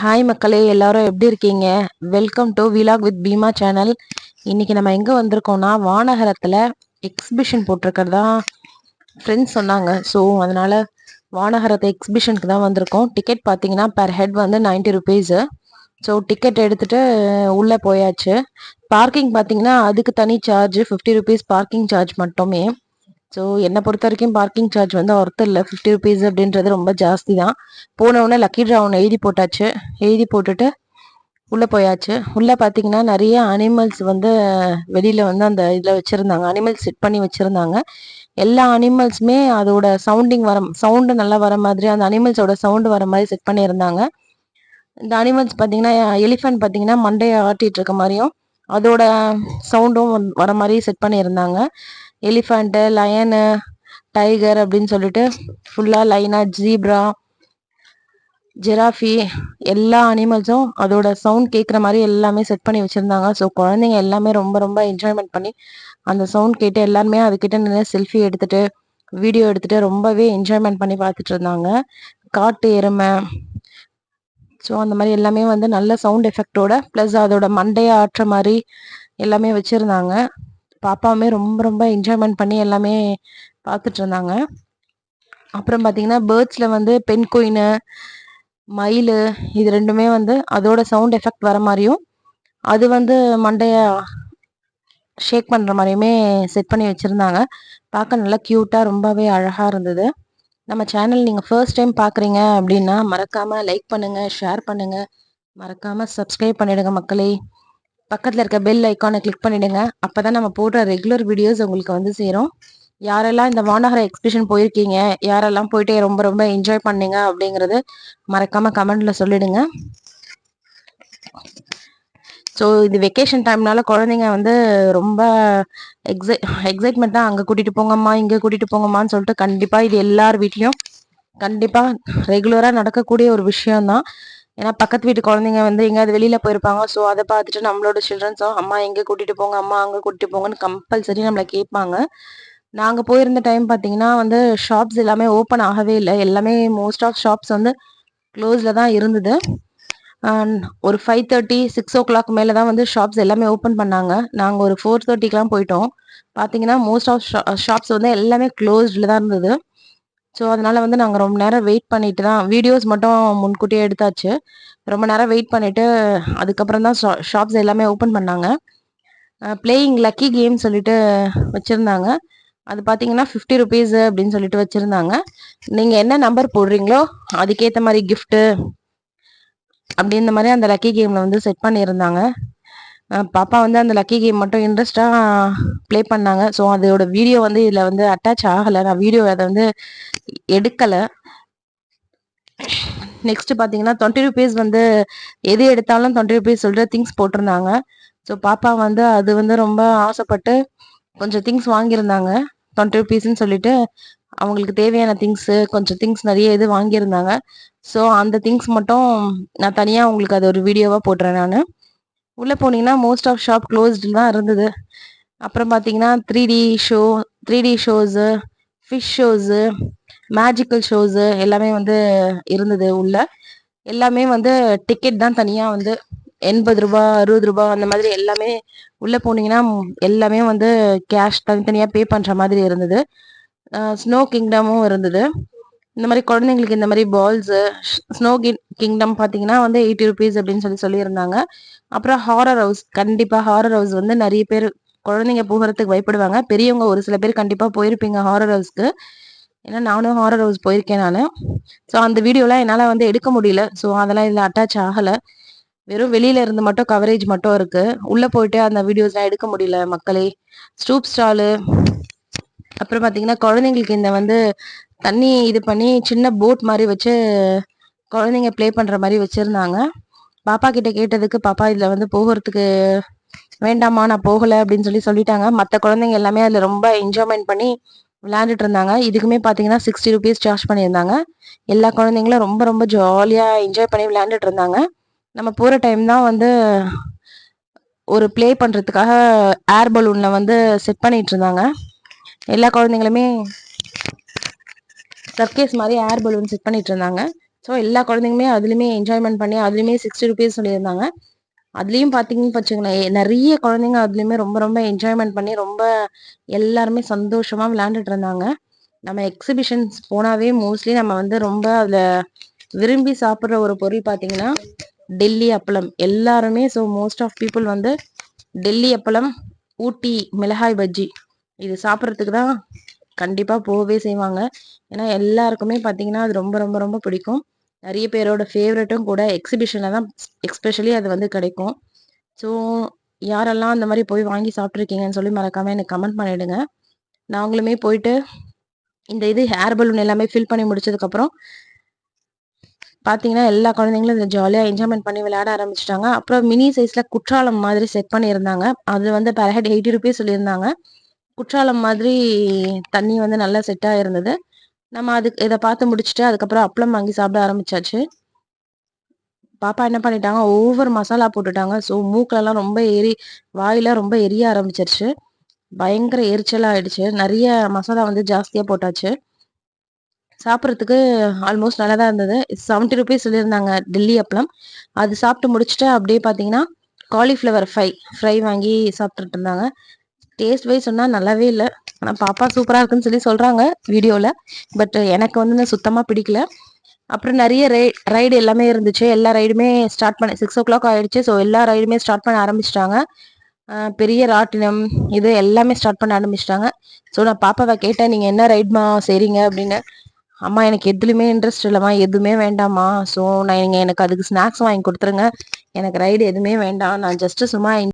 Hi மக்களே, எல்லாரும் எப்படி இருக்கீங்க? Welcome to vlog with Bheema channel. இன்னைக்கு நம்ம எங்கே வந்திருக்கோம்னா வானகரத்தில் எக்ஸிபிஷன் போட்டிருக்கிறதா ஃப்ரெண்ட்ஸ் சொன்னாங்க. ஸோ அதனால வானகரத்தை எக்ஸிபிஷனுக்கு தான் வந்திருக்கோம். டிக்கெட் பார்த்தீங்கன்னா பெர் ஹெட் வந்து 90 ருபீஸு. ஸோ டிக்கெட் எடுத்துட்டு உள்ளே போயாச்சு. பார்க்கிங் பார்த்தீங்கன்னா அதுக்கு தனி சார்ஜ் 50 ருபீஸ் பார்க்கிங் சார்ஜ் மட்டுமே. ஸோ என்னை பொறுத்த வரைக்கும் பார்க்கிங் சார்ஜ் வந்து ஒர்த் இல்லை. 50 ருபீஸ் அப்படின்றது ரொம்ப ஜாஸ்தி தான். போனவுடனே லக்கி ட்ரா ஒன்று எழுதி போட்டாச்சு. எழுதி போட்டுட்டு உள்ளே போயாச்சு. உள்ளே பார்த்தீங்கன்னா நிறைய அனிமல்ஸ் வந்து வெளியில் வந்து அந்த இதில் வச்சுருந்தாங்க. அனிமல்ஸ் செட் பண்ணி வச்சுருந்தாங்க. எல்லா அனிமல்ஸுமே அதோட சவுண்டு நல்லா வர மாதிரி, அந்த அனிமல்ஸோட சவுண்டு வர மாதிரி செட் பண்ணியிருந்தாங்க. இந்த அனிமல்ஸ் பார்த்தீங்கன்னா எலிஃபண்ட் பார்த்தீங்கன்னா மண்டையை ஆட்டிகிட்டு இருக்க மாதிரியும் அதோட சவுண்டும் வர மாதிரி செட் பண்ணியிருந்தாங்க. எலிஃபண்ட்டு, லயனு, டைகர் அப்படின்னு சொல்லிட்டு ஃபுல்லாக லைனாக ஜீப்ரா, ஜிராஃபி எல்லா அனிமல்ஸும் அதோட சவுண்ட் கேட்குற மாதிரி எல்லாமே செட் பண்ணி வச்சுருந்தாங்க. ஸோ குழந்தைங்க எல்லாமே ரொம்ப ரொம்ப என்ஜாய்மெண்ட் பண்ணி அந்த சவுண்ட் கேட்டு எல்லாருமே அதுக்கிட்ட நின்று செல்ஃபி எடுத்துகிட்டு வீடியோ எடுத்துகிட்டு ரொம்பவே என்ஜாய்மெண்ட் பண்ணி பார்த்துட்டு இருந்தாங்க. காட்டு எருமை, ஸோ அந்த மாதிரி எல்லாமே வந்து நல்ல சவுண்ட் எஃபெக்டோட ப்ளஸ் அதோட மண்டையை ஆட்டுற மாதிரி எல்லாமே வச்சுருந்தாங்க. பாப்பாவுமே ரொம்ப ரொம்ப என்ஜாய்மெண்ட் பண்ணி எல்லாமே பார்த்துட்டு இருந்தாங்க. அப்புறம் பார்த்தீங்கன்னா பேர்ட்ஸில் வந்து பெண் குயினு, மயில், இது ரெண்டுமே வந்து அதோட சவுண்ட் எஃபெக்ட் வர மாதிரியும் அது வந்து மண்டையை ஷேக் பண்ணுற மாதிரியுமே செட் பண்ணி வச்சுருந்தாங்க. பார்க்க நல்லா க்யூட்டாக ரொம்பவே அழகாக இருந்தது. நம்ம சேனல் நீங்கள் ஃபர்ஸ்ட் டைம் பார்க்குறீங்க அப்படின்னா மறக்காமல் லைக் பண்ணுங்கள், ஷேர் பண்ணுங்கள், மறக்காமல் சப்ஸ்கிரைப் பண்ணிவிடுங்க மக்களே. பக்கத்தில் இருக்க பெல் ஐக்கானை கிளிக் பண்ணிவிடுங்க. அப்போ தான் நம்ம போடுற ரெகுலர் வீடியோஸ் உங்களுக்கு வந்து சேரும். யாரெல்லாம் இந்த வானகர எக்ஸிபிஷன் போயிருக்கீங்க, யாரெல்லாம் போயிட்டு ரொம்ப ரொம்ப என்ஜாய் பண்ணீங்க அப்படிங்கிறது மறக்காமல் கமெண்டில் சொல்லிடுங்க. ஸோ இது வெக்கேஷன் டைம்னால குழந்தைங்க வந்து ரொம்ப எக்ஸைட்மெண்ட்டாக அங்கே கூட்டிகிட்டு போங்கம்மா, இங்கே கூட்டிகிட்டு போங்கம்மான்னு சொல்லிட்டு கண்டிப்பாக இது எல்லார் வீட்லேயும் கண்டிப்பாக ரெகுலராக நடக்கக்கூடிய ஒரு விஷயம்தான். ஏன்னா பக்கத்து வீட்டு குழந்தைங்க வந்து எங்கேயாவது வெளியில் போயிருப்பாங்க. ஸோ அதை பார்த்துட்டு நம்மளோட சில்ட்ரன்ஸும் அம்மா எங்கே கூட்டிகிட்டு போங்க, அம்மா அங்கே கூட்டிகிட்டு போங்கன்னு கம்பல்சரி நம்மளை கேட்பாங்க. நாங்கள் போயிருந்த டைம் பார்த்தீங்கன்னா வந்து ஷாப்ஸ் எல்லாமே ஓப்பன் ஆகவே இல்லை. எல்லாமே மோஸ்ட் ஆஃப் ஷாப்ஸ் வந்து க்ளோஸில் தான் இருந்தது. ஒரு 5:30 6 o'clock மேலே தான் வந்து ஷாப்ஸ் எல்லாமே ஓப்பன் பண்ணாங்க. நாங்கள் ஒரு 4:30க்கெலாம் போயிட்டோம். பார்த்தீங்கன்னா மோஸ்ட் ஆஃப் ஷாப்ஸ் வந்து எல்லாமே க்ளோஸ்டில் தான் இருந்தது. ஸோ அதனால வந்து நாங்கள் ரொம்ப நேரம் வெயிட் பண்ணிட்டு தான் வீடியோஸ் மட்டும் முன்கூட்டியே எடுத்தாச்சு. ரொம்ப நேரம் வெயிட் பண்ணிவிட்டு அதுக்கப்புறம் தான் ஷாப்ஸ் எல்லாமே ஓப்பன் பண்ணாங்க. பிளேயிங் லக்கி கேம் சொல்லிட்டு வச்சுருந்தாங்க. அது பார்த்தீங்கன்னா 50 ருபீஸு அப்படின்னு சொல்லிட்டு வச்சுருந்தாங்க. நீங்கள் என்ன நம்பர் போடுறீங்களோ அதுக்கேற்ற மாதிரி கிஃப்ட்டு அப்படின்ற மாதிரி அந்த லக்கி கேமில் வந்து செட் பண்ணியிருந்தாங்க. பாப்பா வந்து அந்த லக்கி கேம் மட்டும் இன்ட்ரெஸ்டாக ப்ளே பண்ணாங்க. ஸோ அதோட வீடியோ வந்து இதில் வந்து அட்டாச் ஆகலை. நான் வீடியோ அதை வந்து எடுக்கலை. நெக்ஸ்ட் பார்த்தீங்கன்னா 20 ருபீஸ் வந்து எது எடுத்தாலும் 20 ருபீஸ் சொல்லிட்டு திங்ஸ் போட்டிருந்தாங்க. ஸோ பாப்பா வந்து அது வந்து ரொம்ப ஆசைப்பட்டு கொஞ்சம் திங்ஸ் வாங்கியிருந்தாங்க. 20 ருபீஸ்ன்னு சொல்லிட்டு அவங்களுக்கு தேவையான திங்ஸு கொஞ்சம் திங்ஸ் நிறைய இது வாங்கியிருந்தாங்க. ஸோ அந்த திங்ஸ் மட்டும் நான் தனியாக உங்களுக்கு அது ஒரு வீடியோவாக போடுறேன். நான் உள்ளே போனீங்கன்னா மோஸ்ட் ஆஃப் ஷாப் க்ளோஸ்டில் தான் இருந்தது. அப்புறம் பார்த்தீங்கன்னா 3D shows, fish shows, magical shows எல்லாமே வந்து இருந்தது உள்ள. எல்லாமே வந்து டிக்கெட் தான் தனியாக வந்து 80 ரூபா 60 ரூபா அந்த மாதிரி எல்லாமே உள்ளே போனீங்கன்னா எல்லாமே வந்து கேஷ் தனித்தனியாக பே பண்ணுற மாதிரி இருந்தது. ஸ்னோ கிங்டமும் இருந்தது. இந்த மாதிரி குழந்தைங்களுக்கு இந்த மாதிரி பால்ஸு ஸ்னோ கிங்டம் பார்த்தீங்கன்னா வந்து 80 ருபீஸ் அப்படின்னு சொல்லியிருந்தாங்க. அப்புறம் ஹாரர் ஹவுஸ், கண்டிப்பாக ஹாரர் ஹவுஸ் வந்து நிறைய பேர் குழந்தைங்க போகிறதுக்கு பயப்படுவாங்க. பெரியவங்க ஒரு சில பேர் கண்டிப்பாக போயிருப்பீங்க ஹாரர் ஹவுஸ்க்கு. ஏன்னா நானும் ஹாரர் ஹவுஸ் போயிருக்கேன் நான். ஸோ அந்த வீடியோலாம் என்னால் வந்து எடுக்க முடியல. ஸோ அதெல்லாம் இதில் அட்டாச் ஆகலை. வெறும் வெளியில இருந்து மட்டும் கவரேஜ் மட்டும் இருக்கு. உள்ளே போயிட்டு அந்த வீடியோஸ்லாம் எடுக்க முடியல மக்களே. ஸ்டூப் ஸ்டாலு, அப்புறம் பார்த்தீங்கன்னா குழந்தைங்களுக்கு இந்த வந்து தண்ணி இது பண்ணி சின்ன போட் மாதிரி வச்சு குழந்தைங்க ப்ளே பண்ணுற மாதிரி வச்சுருந்தாங்க. பாப்பா கிட்ட கேட்டதுக்கு பாப்பா இதில் வந்து போகிறதுக்கு வேண்டாமா, நான் போகலை அப்படின்னு சொல்லிட்டாங்க. மற்ற குழந்தைங்க எல்லாமே அதில் ரொம்ப என்ஜாய்மெண்ட் பண்ணி விளையாண்டுட்டு இருந்தாங்க. இதுக்குமே பார்த்தீங்கன்னா 60 ருபீஸ் சார்ஜ் பண்ணியிருந்தாங்க. எல்லா குழந்தைங்களும் ரொம்ப ரொம்ப ஜாலியாக என்ஜாய் பண்ணி விளையாண்டுட்டு இருந்தாங்க. நம்ம போகிற டைம் தான் வந்து ஒரு ப்ளே பண்ணுறதுக்காக ஏர் பலூனில் வந்து செட் பண்ணிட்டு இருந்தாங்க. எல்லா குழந்தைங்களுமே சர்க்கேஸ் மாதிரி ஏர் பலூன் செட் பண்ணிட்டு இருந்தாங்க. ஸோ எல்லா குழந்தைங்களுமே அதுலேயுமே என்ஜாய்மெண்ட் பண்ணி அதுலேயுமே 60 ருபீஸ் சொல்லியிருந்தாங்க. அதுலேயும் பார்த்தீங்கன்னு வச்சுக்கோங்களேன், நிறைய குழந்தைங்க அதுலேயுமே ரொம்ப ரொம்ப என்ஜாய்மெண்ட் பண்ணி ரொம்ப எல்லாருமே சந்தோஷமா விளையாண்டுட்டு இருந்தாங்க. நம்ம எக்ஸிபிஷன்ஸ் போனாவே மோஸ்ட்லி நம்ம வந்து ரொம்ப அதில் விரும்பி சாப்பிட்ற ஒரு பொருள் பார்த்தீங்கன்னா டெல்லி அப்பளம். எல்லாருமே ஸோ மோஸ்ட் ஆஃப் பீப்புள் வந்து டெல்லி அப்பளம், ஊட்டி மிளகாய் பஜ்ஜி இது சாப்பிட்றதுக்கு தான் கண்டிப்பாக போகவே செய்வாங்க. ஏன்னா எல்லாருக்குமே பார்த்தீங்கன்னா அது ரொம்ப ரொம்ப ரொம்ப பிடிக்கும். நிறைய பேரோட ஃபேவரட்டும் கூட. எக்ஸிபிஷனில் தான் எக்ஸ்பெஷலி அது வந்து கிடைக்கும். ஸோ யாரெல்லாம் அந்த மாதிரி போய் வாங்கி சாப்பிட்ருக்கீங்கன்னு சொல்லி மறக்காமல் எனக்கு கமெண்ட் பண்ணிவிடுங்க. நாங்களுமே போயிட்டு இந்த இது ஹேர் பலூன் எல்லாமே ஃபில் பண்ணி முடிச்சதுக்கப்புறம் பார்த்தீங்கன்னா எல்லா குழந்தைங்களும் இதில் ஜாலியாக என்ஜாய்மெண்ட் பண்ணி விளையாட ஆரம்பிச்சிட்டாங்க. அப்புறம் மினி சைஸில் குற்றாலம் மாதிரி செட் பண்ணியிருந்தாங்க. அது வந்து பெர் ஹெட் 80 ருபீஸ் சொல்லியிருந்தாங்க. குற்றாலம் மாதிரி தண்ணி வந்து நல்லா செட்டாக இருந்தது. நம்ம இதை பார்த்து முடிச்சுட்டு அதுக்கப்புறம் அப்பளம் வாங்கி சாப்பிட ஆரம்பிச்சாச்சு. பாப்பா என்ன பண்ணிட்டாங்க, ஓவர் மசாலா போட்டுட்டாங்க. ஸோ மூக்கிலலாம் ரொம்ப வாயிலாம் ரொம்ப எரிய ஆரம்பிச்சிருச்சு. பயங்கர எரிச்சலாக ஆயிடுச்சு. நிறைய மசாலா வந்து ஜாஸ்தியாக போட்டாச்சு. சாப்பிட்றதுக்கு ஆல்மோஸ்ட் நல்லா தான் இருந்தது. 70 ருபீஸ் சொல்லியிருந்தாங்க டெல்லி அப்பளம். அது சாப்பிட்டு முடிச்சுட்டு அப்படியே பார்த்தீங்கன்னா காலிஃப்ளவர் ஃப்ரை வாங்கி சாப்பிட்டுட்டு இருந்தாங்க. டேஸ்ட் வைஸ் சொன்னால் நல்லாவே இல்லை. ஆனால் பாப்பா சூப்பராக இருக்குன்னு சொல்லி சொல்கிறாங்க வீடியோவில். பட் எனக்கு வந்து சுத்தமாக பிடிக்கல. அப்புறம் நிறைய ரைடு எல்லாமே இருந்துச்சு. எல்லா ரைடுமே ஸ்டார்ட் பண்ண 6 o'clock ஆயிடுச்சு. ஸோ எல்லா ரைடுமே ஸ்டார்ட் பண்ண ஆரம்பிச்சிட்டாங்க. பெரிய ராட்டினம் இது எல்லாமே ஸ்டார்ட் பண்ண ஆரம்பிச்சிட்டாங்க. ஸோ நான் பாப்பாவை கேட்டேன், நீங்கள் என்ன ரைட்மா செய்கிறீங்க அப்படின்னு. அம்மா எனக்கு எதுலையுமே இன்ட்ரெஸ்ட் இல்லைம்மா, எதுவுமே வேண்டாம்மா. ஸோ நீங்கள் எனக்கு அதுக்கு ஸ்நாக்ஸ் வாங்கி கொடுத்துருங்க, எனக்கு ரைடு எதுவுமே வேண்டாம், நான் ஜஸ்ட்டு சும்மா